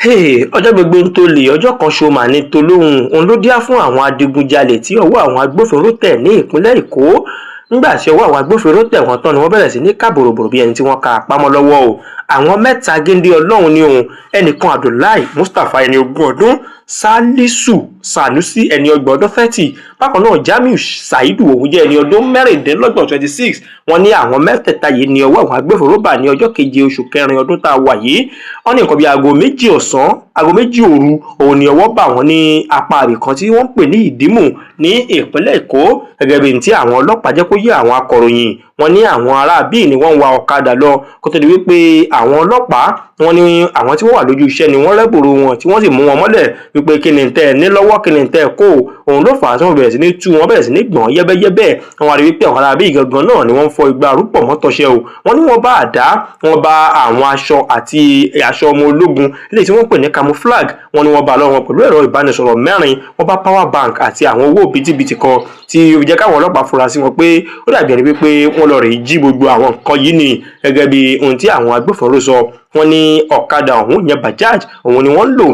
Ọjọ́ gbogbo ń tolè, ọjọ́ kan ṣo mà ní tolóhùn. Òun ló díá fún àwọn adigunjalè tí ọwọ́ àwọn agbófinró tẹ̀ ní ìpínlẹ̀ Èkó. Nígbà tí ọwọ́ àwọn agbófinró tẹ̀ wọ́n tán ni wọ́n bẹ̀rẹ̀ sí ní ká bòròbòrò bí ẹni tí wọ́n ka àpamọ́ lọ́wọ́ o. Àwọn mẹ́ta géńdé Ọlọ́run ni òun. Ẹnìkan Abdullahi Mustapha ẹni 20 ọdún, Salisu Sanusi ẹni 30 ọdún 30. Bákan náà Jamiu Saidu òun jẹ́ ẹni ọdún 26 26. Wọ́n ní àwọn mẹ́tẹ̀ẹ̀ta yìí ní ọwọ́ àwọn agbófinró bà ní ọjọ́ 7 oṣù kẹrin ọdún tá a wà yìí. Wọ́n ní nǹkan bí aago 2 ọ̀sán, aago 2 òru òun ni ọwọ́ bà wọ́n ní apá ibì kan tí wọ́n pè ní Ìdímù ní ìpínlẹ̀ Èkó. Gẹ́gẹ́ bí tí àwọn ọlọ́pàá jẹ́ kó yé àwọn akọ̀ròyìn, wọ́n ní àwọn ará bíi ni wọ́n ń wa ọ̀kadà lọ kó tó di wípé àwọn ọlọ́pàá wọ́n ní àwọn tí wọ́n wà lójú iṣẹ́ ni wọ́n rẹ́bùrú wọn tí wọ́n sì mú wọn mọ́lẹ̀ wípé kí ni tẹ́ ẹ ní lọ́wọ́, kí ni tẹ́ ẹ kó. Òun ló fà á tí wọ́n bẹ̀rẹ̀ sí ní tú wọn, bẹ̀rẹ̀ sí ní gbọ̀n yẹ́bẹ́yẹ́bẹ́. Wọ́n wá rí wípé àwọn ará bíi gangan náà ni wọ́n ń fọ igbá arúpọ̀ mọ́tọ̀ṣẹ́ o. Wọ́n ní wọ́n bá àdá, wọ́n bá àwọn aṣọ àti aṣọ ọmọ ológun eléyìí tí wọ́n pè ní camouflage, wọ́n ní wọ́n bá lọ́wọ́ pẹ̀lú ẹ̀rọ ìbánisọ̀rọ̀ 4, wọ́n bá power bank àti àwọn owó bìtìbìtì kan tí ó jẹ́ káwọn ọlọ́pàá fura sí wọn pé ó dàbí ẹni wípé wọ́n lọ rèé jí gbogbo àwọn nǹkan yìí ni. Gẹ́gẹ́ bí ohun tí àwọn agbófinró sọ, wọ́n ní ọ̀kadà ọ̀hún yẹn Bajaj òun ni wọ́n lò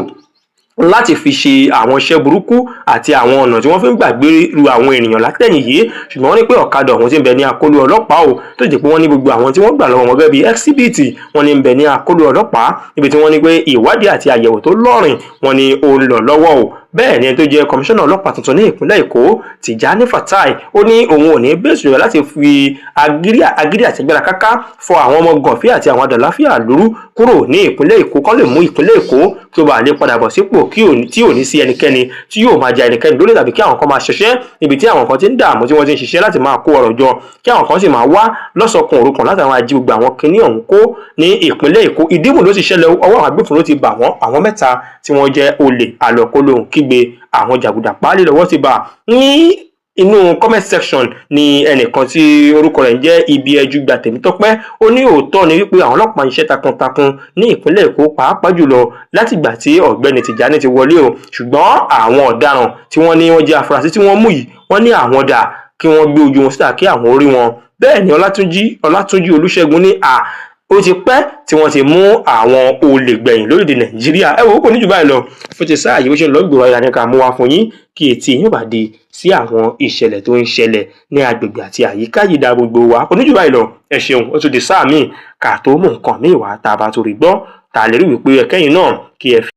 láti fi ṣe àwọn iṣẹ́ burúkú àti àwọn ọ̀nà tí wọ́n fi ń gbàgbé ru àwọn ènìyàn látẹ̀yìn yìí. Ṣùgbọ́n wọ́n ní pé ọ̀kadà ọ̀hún ti ń bẹ ní àkóló ọlọ́pàá o, tó jẹ́ pé wọ́n ní gbogbo àwọn tí wọ́n gbà lọ́wọ́ wọn gẹ́gẹ́ bí exhibit wọ́n ní ń bẹ ní àkóló ọlọ́pàá, níbi tí wọ́n ní pé ìwádìí àti àyẹ̀wò tó lọ́rìn wọ́n ní ó ń lọ lọ́wọ́ o. Bẹ́ẹ̀ ni ẹni tó jẹ́ kọmíṣánná ọlọ́pàá tuntun ní ìpínlẹ̀ Èkó, Tijani Fatai, ó ní òun ò ní bẹ́ẹ̀ sọ̀rọ̀ láti fi agídí àti agbára káká fọ àwọn ọmọ gànfí àti àwọn àdàláfíà lóru kúrò ní ìpínlẹ̀ Èkó, kán lè mú ìpínlẹ̀ Èkó kí ó bá lè padà bọ̀ sípò tí ò ní sí ẹnikẹ́ni tí yóò máa ja ẹnikẹ́ni lólè tàbí kí àwọn kan máa ṣiṣẹ́ níbi tí àwọn kan ti ń dààmú tí wọ́n ti ń ṣiṣẹ́ láti máa kó ọrọ̀ jọ, kí àwọn kan sì máa wá lọ́sọ̀kan òrukàn láti máa jí gbogbo àwọn kinní ọ̀hún kó ní ìpínlẹ̀ Èkó. Ìdímù ló ti ṣẹlẹ̀, ọwọ́ àwọn agbófinró ti bà wọ́n, àwọn mẹ́ta tí wọ́n jẹ́ olè àlọ́kólóhùn kígbe àwọn jàgùdà páálí lọ́wọ́ ti bà. Ní inú comment section ni ẹnìkan tí orúkọ rẹ̀ ń jẹ́ Ibi Ẹjú Gba Tèmítọ́pẹ́, ó ní òótọ́ ni wípé àwọn ọlọ́pàá ń ṣiṣẹ́ takuntakun ní ìpínlẹ̀ Èkó pàápàá jùlọ láti ìgbà tí ọ̀gbẹ́ni Tijani ti wọlé o. Ṣùgbọ́n àwọn ọ̀daràn tí wọ́n ní wọ́n jẹ́ afurasí tí wọ́n mú yìí, wọ́n ní àwọn dà kí wọ́n gbé ojú wọn síta kí àwọn orí wọn. Bẹ́ẹ̀ ni Ọlátúnjí Olúṣẹ́gun ní ó ti pẹ́ tí wọ́n ti mú àwọn olè gbẹ̀yìn lórílẹ̀-èdè Nàìjíríà. Ẹ wò ó kò ní jù báyìí lọ fún ti sáà yìí bó ṣe ń lọ gbòòrò ayé ní ká mú wá fún yín kí etí yín bá dé sí àwọn ìṣẹ̀lẹ̀ tó ń ṣẹlẹ̀ ní agbègbè àti àyíká yìí dá gbogbo wa. Kò ní jù báyìí lọ, ẹ ṣeun. Ó tún di sáà míì ká tó mú nǹkan míì wá tá a bá tó rí gbọ́ tá a lè rí wípé ẹ̀kẹ́yìn náà kí ẹ fi